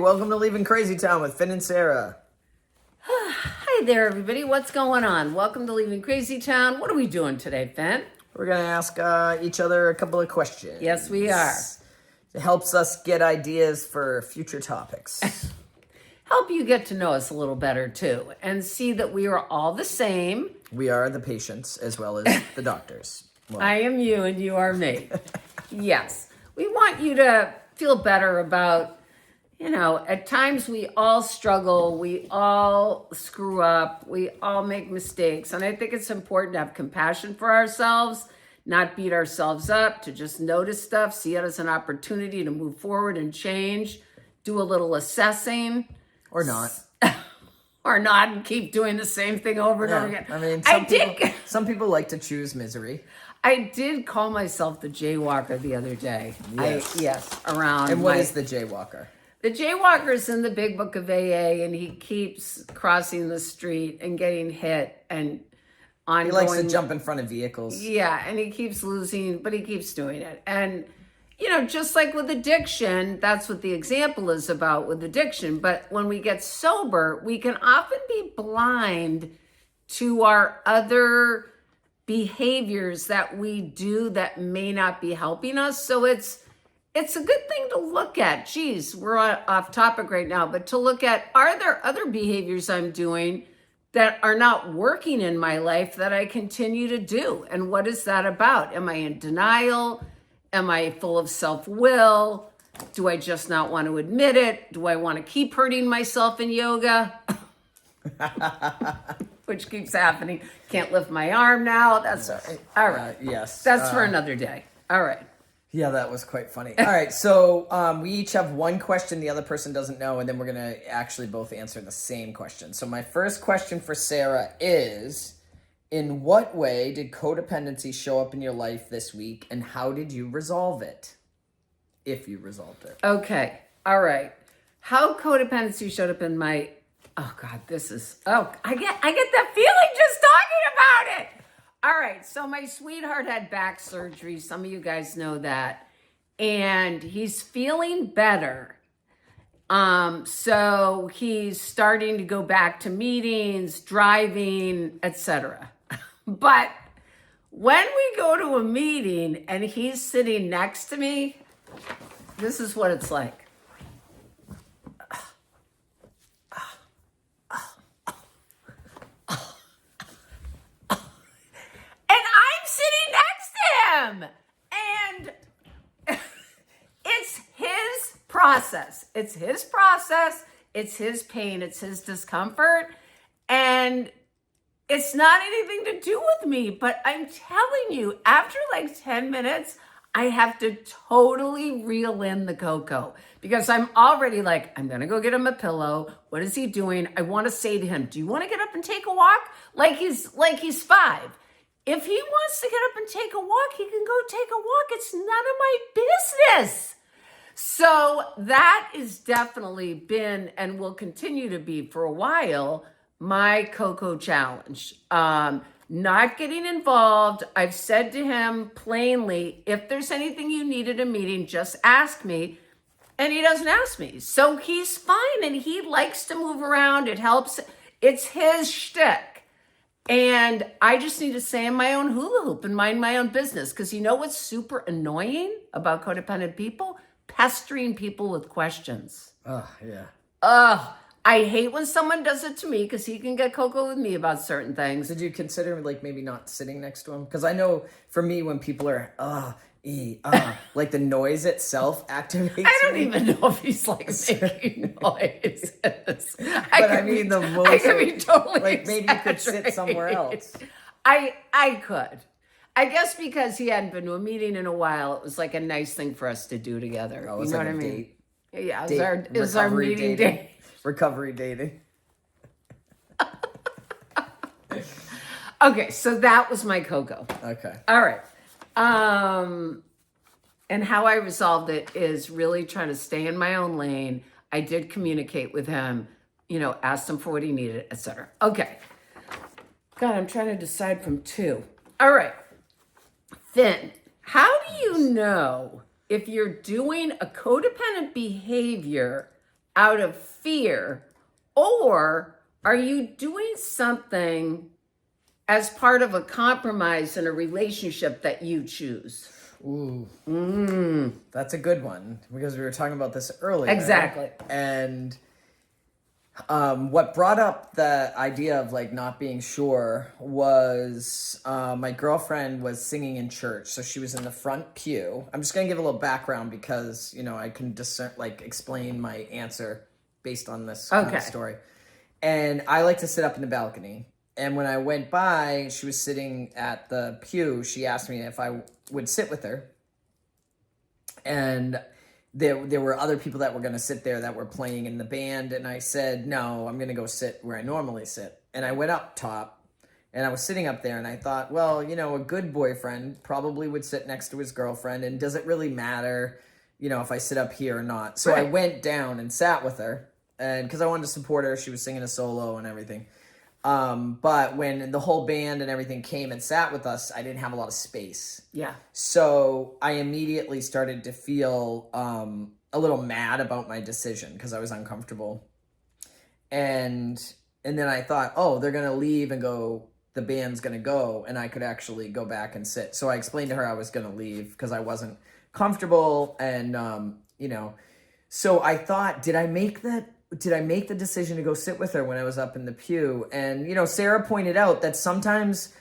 welcome to Leaving Crazy Town with Finn and Sarah. Hi there, everybody. What's going on? Welcome to Leaving Crazy Town. What are we doing today, Finn? We're going to ask each other a couple of questions. Yes, we are. It helps us get ideas for future topics. Help you get to know us a little better, too, and see that we are all the same. We are the patients as well as the doctors. Well, I am you and you are me. Yes. We want you to feel better about, at times we all struggle, we all screw up, we all make mistakes. And I think it's important to have compassion for ourselves, not beat ourselves up, to just notice stuff, see it as an opportunity to move forward and change, do a little assessing. Or not. Or not, and keep doing the same thing over and over again. I mean, some people like to choose misery. I did call myself the jaywalker the other day. Yes. Around. And what is the jaywalker? The jaywalker is in the big book of AA, and he keeps crossing the street and getting hit and ongoing. He likes to jump in front of vehicles. Yeah, and he keeps losing, but he keeps doing it. And, just like with addiction, that's what the example is about with addiction. But when we get sober, we can often be blind to our other behaviors that we do that may not be helping us. So it's a good thing to look at. Geez, we're off topic right now, but to look at, are there other behaviors I'm doing that are not working in my life that I continue to do? And what is that about? Am I in denial? Am I full of self-will? Do I just not want to admit it? Do I want to keep hurting myself in yoga? Which keeps happening. Can't lift my arm now. That's all right. All right. Yes. That's for another day. All right. Yeah, that was quite funny. All right, so we each have one question the other person doesn't know, and then we're going to actually both answer the same question. So my first question for Sarah is, in what way did codependency show up in your life this week, and how did you resolve it? If you resolved it. Okay. All right. How codependency showed up in my... Oh, God, I get that feeling just talking about it. All right, so my sweetheart had back surgery. Some of you guys know that. And he's feeling better. So he's starting to go back to meetings, driving, etc. But when we go to a meeting and he's sitting next to me, this is what it's like. And it's his process. It's his process. It's his pain. It's his discomfort. And it's not anything to do with me. But I'm telling you, after like 10 minutes, I have to totally reel in the cocoa. Because I'm already like, I'm going to go get him a pillow. What is he doing? I want to say to him, do you want to get up and take a walk? Like he's 5. If he wants to get up and take a walk, he can go take a walk. It's none of my business. So that is definitely been and will continue to be for a while my Coco challenge. Not getting involved. I've said to him plainly, if there's anything you need at a meeting, just ask me. And he doesn't ask me. So he's fine and he likes to move around. It helps. It's his shtick. And I just need to stay in my own hula hoop and mind my own business. Because you know what's super annoying about codependent people? Pestering people with questions. Oh, yeah. I hate when someone does it to me because he can get cocoa with me about certain things. Did you consider maybe not sitting next to him? Because I know for me when people are, like the noise itself activates I don't even know if he's like making noises. But I mean the most. I could be totally like maybe you could sit somewhere else. I could. I guess because he hadn't been to a meeting in a while, it was like a nice thing for us to do together. Oh, you know like what I mean? Date. Yeah, it was our meeting day. Recovery dating. Okay, so that was my cocoa. Okay. All right. And how I resolved it is really trying to stay in my own lane. I did communicate with him, asked him for what he needed, etc. Okay. God, I'm trying to decide from 2. All right. Finn, how do you know if you're doing a codependent behavior out of fear, or are you doing something as part of a compromise in a relationship that you choose? Ooh, that's a good one because we were talking about this earlier. Exactly. And what brought up the idea of like not being sure was my girlfriend was singing in church, so she was in the front pew. I'm just gonna give a little background because I can explain my answer based on this kind of story. And I like to sit up in the balcony. And when I went by, she was sitting at the pew. She asked me if I would sit with her. And there were other people that were going to sit there that were playing in the band. And I said, no, I'm going to go sit where I normally sit. And I went up top and I was sitting up there and I thought, well, a good boyfriend probably would sit next to his girlfriend. And does it really matter, if I sit up here or not? So I went down and sat with her. And because I wanted to support her, she was singing a solo and everything. But when the whole band and everything came and sat with us, I didn't have a lot of space. Yeah. So I immediately started to feel a little mad about my decision because I was uncomfortable. And then I thought, oh, they're going to leave and go, the band's going to go, and I could actually go back and sit. So I explained to her I was going to leave because I wasn't comfortable. And, so I thought, did I make the decision to go sit with her when I was up in the pew? And, Sarah pointed out that sometimes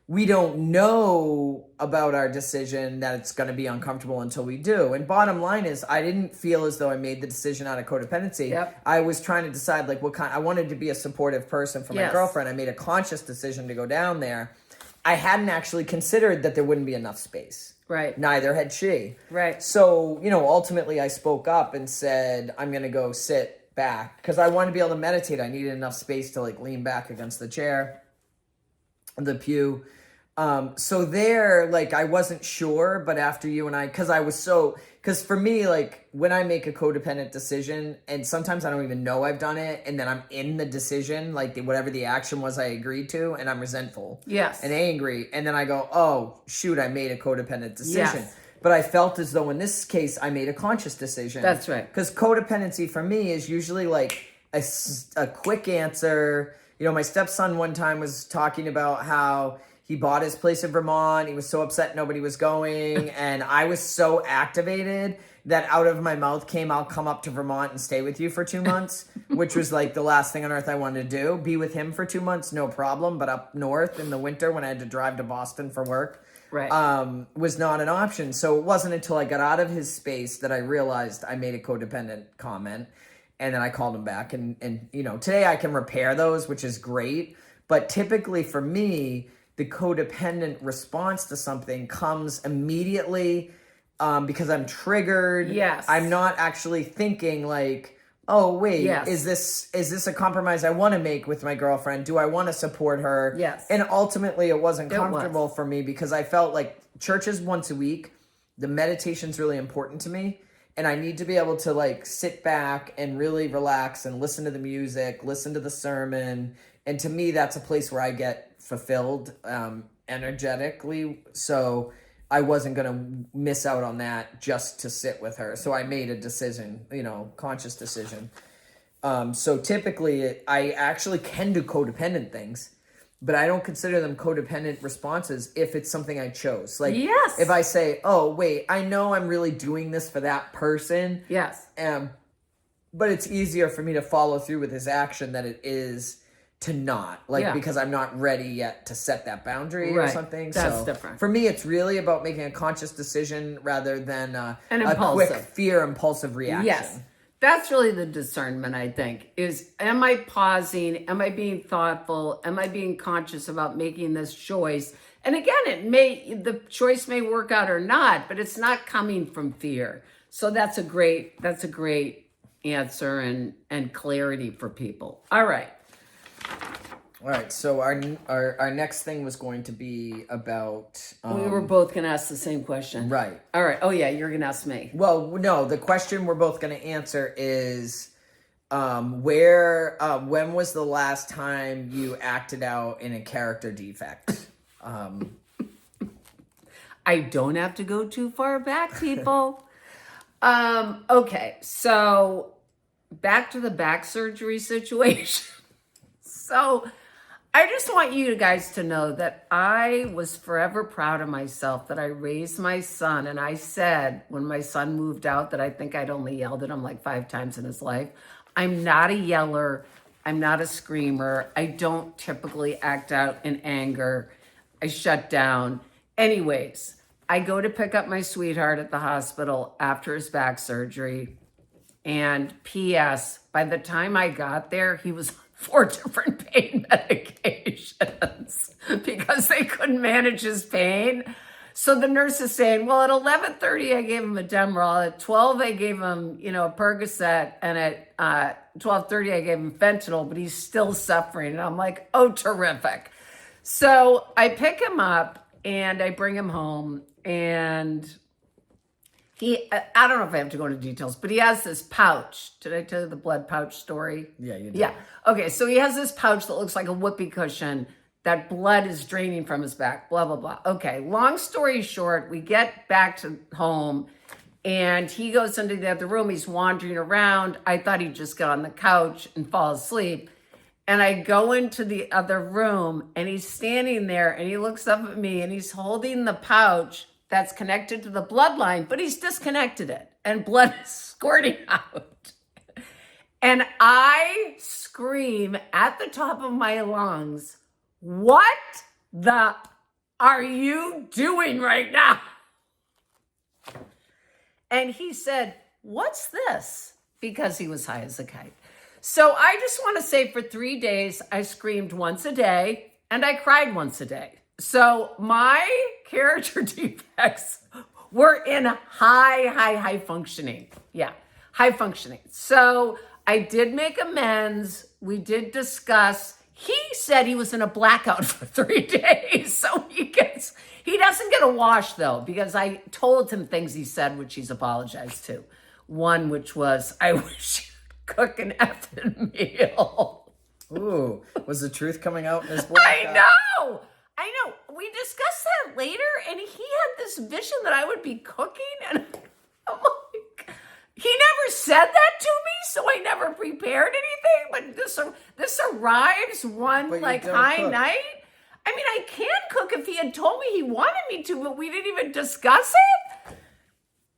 we don't know about our decision that it's going to be uncomfortable until we do. And bottom line is, I didn't feel as though I made the decision out of codependency. Yep. I was trying to decide I wanted to be a supportive person for my girlfriend. I made a conscious decision to go down there. I hadn't actually considered that there wouldn't be enough space. Right. Neither had she. Right. So, ultimately I spoke up and said, I'm going to go sit back because I wanted to be able to meditate. I needed enough space to lean back against the chair, the pew. So there, I wasn't sure, but after you and I, because for me, when I make a codependent decision, and sometimes I don't even know I've done it, and then I'm in the decision, whatever the action was I agreed to, and I'm resentful. Yes. And angry, and then I go, oh, shoot, I made a codependent decision. Yes. But I felt as though in this case, I made a conscious decision. That's right. Because codependency for me is usually a quick answer. My stepson one time was talking about how he bought his place in Vermont. He was so upset nobody was going. And I was so activated that out of my mouth came, I'll come up to Vermont and stay with you for 2 months, which was the last thing on earth I wanted to do. Be with him for 2 months, no problem. But up north in the winter when I had to drive to Boston for work, was not an option. So it wasn't until I got out of his space that I realized I made a codependent comment. And then I called him back. And today I can repair those, which is great. But typically for me, the codependent response to something comes immediately because I'm triggered. Yes. I'm not actually thinking oh, wait, yes. is this a compromise I want to make with my girlfriend? Do I want to support her? Yes. And ultimately it wasn't comfortable for me because I felt like church is once a week. The meditation's really important to me. And I need to be able to sit back and really relax and listen to the music, listen to the sermon. And to me, that's a place where I get fulfilled energetically. So I wasn't going to miss out on that just to sit with her. So I made a decision, conscious decision. So typically I actually can do codependent things, but I don't consider them codependent responses if it's something I chose. Yes. If I say, oh, wait, I know I'm really doing this for that person. Yes. But it's easier for me to follow through with his action than it is to not, because I'm not ready yet to set that boundary or something. That's different. For me, it's really about making a conscious decision rather than a quick impulsive reaction. Yes. That's really the discernment, I think, is am I pausing? Am I being thoughtful? Am I being conscious about making this choice? And again, the choice may work out or not, but it's not coming from fear. So that's a great answer and clarity for people. All right. All right, so our next thing was going to be about... we were both going to ask the same question. Right. All right. Oh, yeah, you're going to ask me. Well, no, the question we're both going to answer is when was the last time you acted out in a character defect? I don't have to go too far back, people. Okay, so back to the back surgery situation. So I just want you guys to know that I was forever proud of myself that I raised my son. And I said, when my son moved out, that I think I'd only yelled at him like 5 times in his life. I'm not a yeller. I'm not a screamer. I don't typically act out in anger. I shut down. Anyways, I go to pick up my sweetheart at the hospital after his back surgery. And P.S., by the time I got there, he was on 4 different pain medications because they couldn't manage his pain. So the nurse is saying, well, at 11:30, I gave him a Demerol. At 12, I gave him, a Percocet. And at 12:30, I gave him fentanyl, but he's still suffering. And I'm like, oh, terrific. So I pick him up and I bring him home, and I don't know if I have to go into details, but he has this pouch. Did I tell you the blood pouch story? Yeah, you did. Yeah. Okay, so he has this pouch that looks like a whoopee cushion. That blood is draining from his back, blah, blah, blah. Okay, long story short, we get back to home, and he goes into the other room. He's wandering around. I thought he'd just get on the couch and fall asleep. And I go into the other room, and he's standing there, and he looks up at me, and he's holding the pouch that's connected to the bloodline, but he's disconnected it, and blood is squirting out. And I scream at the top of my lungs, what the are you doing right now? And he said, what's this? Because he was high as a kite. So I just want to say for 3 days, I screamed once a day and I cried once a day. So my character defects were in high functioning. Yeah, high functioning. So I did make amends. We did discuss. He said he was in a blackout for 3 days. So he doesn't get a wash though, because I told him things he said, which he's apologized to. One, which was, I wish you'd cook an effing meal. Ooh, was the truth coming out in his blackout? I know. We discussed that later, and he had this vision that I would be cooking, and I'm like, he never said that to me, so I never prepared anything. But this arrives one like high night. I mean, I can cook if he had told me he wanted me to, but we didn't even discuss it.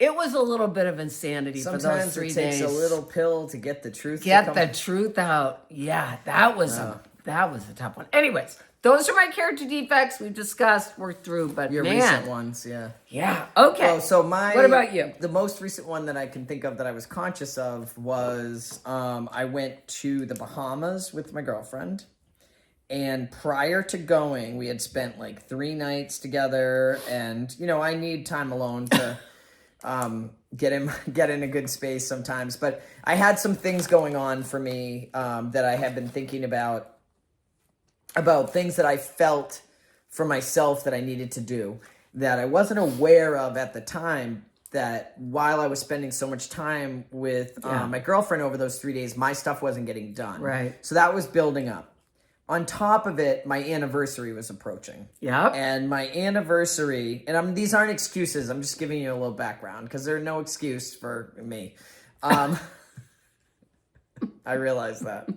It was a little bit of insanity for those 3 days. Sometimes it takes a little pill to get the truth. Get the truth out. Yeah, that was a tough one. Anyways. Those are my character defects. We've discussed, we're through, but your recent ones, yeah. Yeah, okay. Well, so what about you? The most recent one that I can think of that I was conscious of was I went to the Bahamas with my girlfriend. And prior to going, we had spent like 3 nights together. And, I need time alone to get in a good space sometimes. But I had some things going on for me that I had been thinking about things that I felt for myself that I needed to do that I wasn't aware of at the time, that while I was spending so much time with my girlfriend over those 3 days, my stuff wasn't getting done. Right. So that was building up. On top of it, my anniversary was approaching. Yeah. And my anniversary, and these aren't excuses. I'm just giving you a little background because there's no excuse for me. I realize that.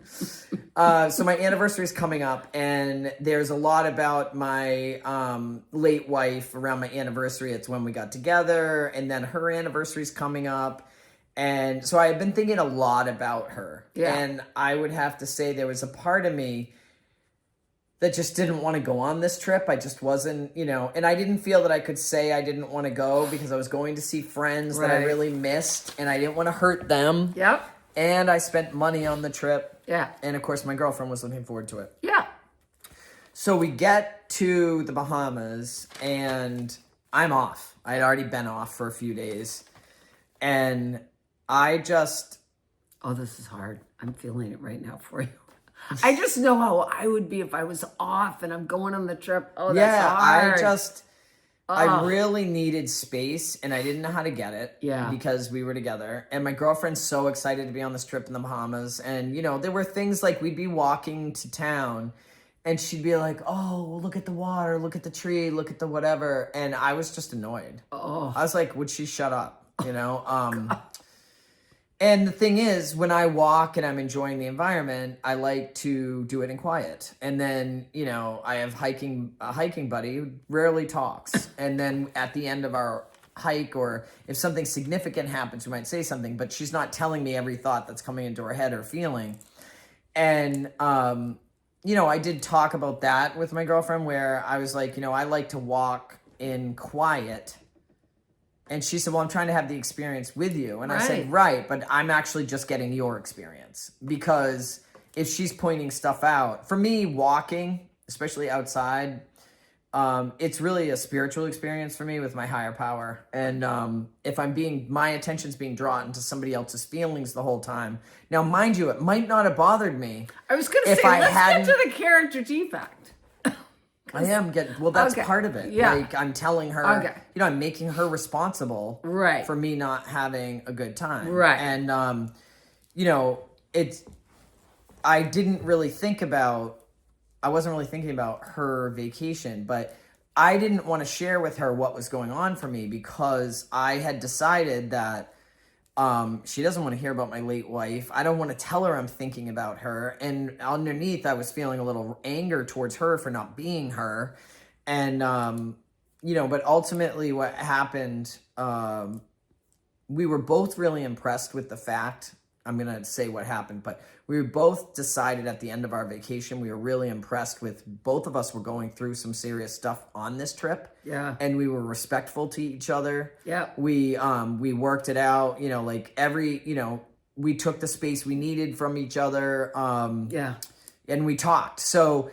So my anniversary is coming up, and there's a lot about my late wife around my anniversary. It's when we got together, and then her anniversary is coming up. And so I've been thinking a lot about her. Yeah. And I would have to say there was a part of me that just didn't want to go on this trip. I just wasn't, and I didn't feel that I could say I didn't want to go because I was going to see friends that I really missed, and I didn't want to hurt them. Yep. And I spent money on the trip. Yeah. And of course, my girlfriend was looking forward to it. Yeah. So we get to the Bahamas, and I'm off. I had already been off for a few days. And I just... Oh, this is hard. I'm feeling it right now for you. I just know how I would be if I was off and I'm going on the trip. Oh, that's hard. I really needed space, and I didn't know how to get it. Yeah. Because we were together. And my girlfriend's so excited to be on this trip in the Bahamas. And, there were things like we'd be walking to town, and she'd be like, oh, look at the water, look at the tree, look at the whatever. And I was just annoyed. Oh. I was like, would she shut up? And the thing is, when I walk and I'm enjoying the environment, I like to do it in quiet. And then, you know, I have a hiking buddy who rarely talks. And then at the end of our hike, or if something significant happens, we might say something, but she's not telling me every thought that's coming into her head or feeling. And, you know, I did talk about that with my girlfriend, where I was like, you know, I like to walk in quiet. And she said, well, I'm trying to have the experience with you. And I said, right, but I'm actually just getting your experience. Because if she's pointing stuff out, for me, walking, especially outside, it's really a spiritual experience for me with my higher power. And if my attention's being drawn into somebody else's feelings the whole time. Now, mind you, it might not have bothered me. I was going to say, let's get to the character defect. I am getting, well, that's part of it. Yeah. Like, I'm telling her, you know, I'm making her responsible for me not having a good time. Right. And, you know, I wasn't really thinking about her vacation, but I didn't want to share with her what was going on for me, because I had decided that she doesn't want to hear about my late wife. I don't want to tell her I'm thinking about her. And underneath, I was feeling a little anger towards her for not being her. And, you know, but ultimately what happened, we were both really impressed with the fact, I'm going to say what happened, but we both decided at the end of our vacation, we were really impressed with, both of us were going through some serious stuff on this trip. Yeah. And we were respectful to each other. Yeah. We worked it out, you know, like we took the space we needed from each other. And we talked. So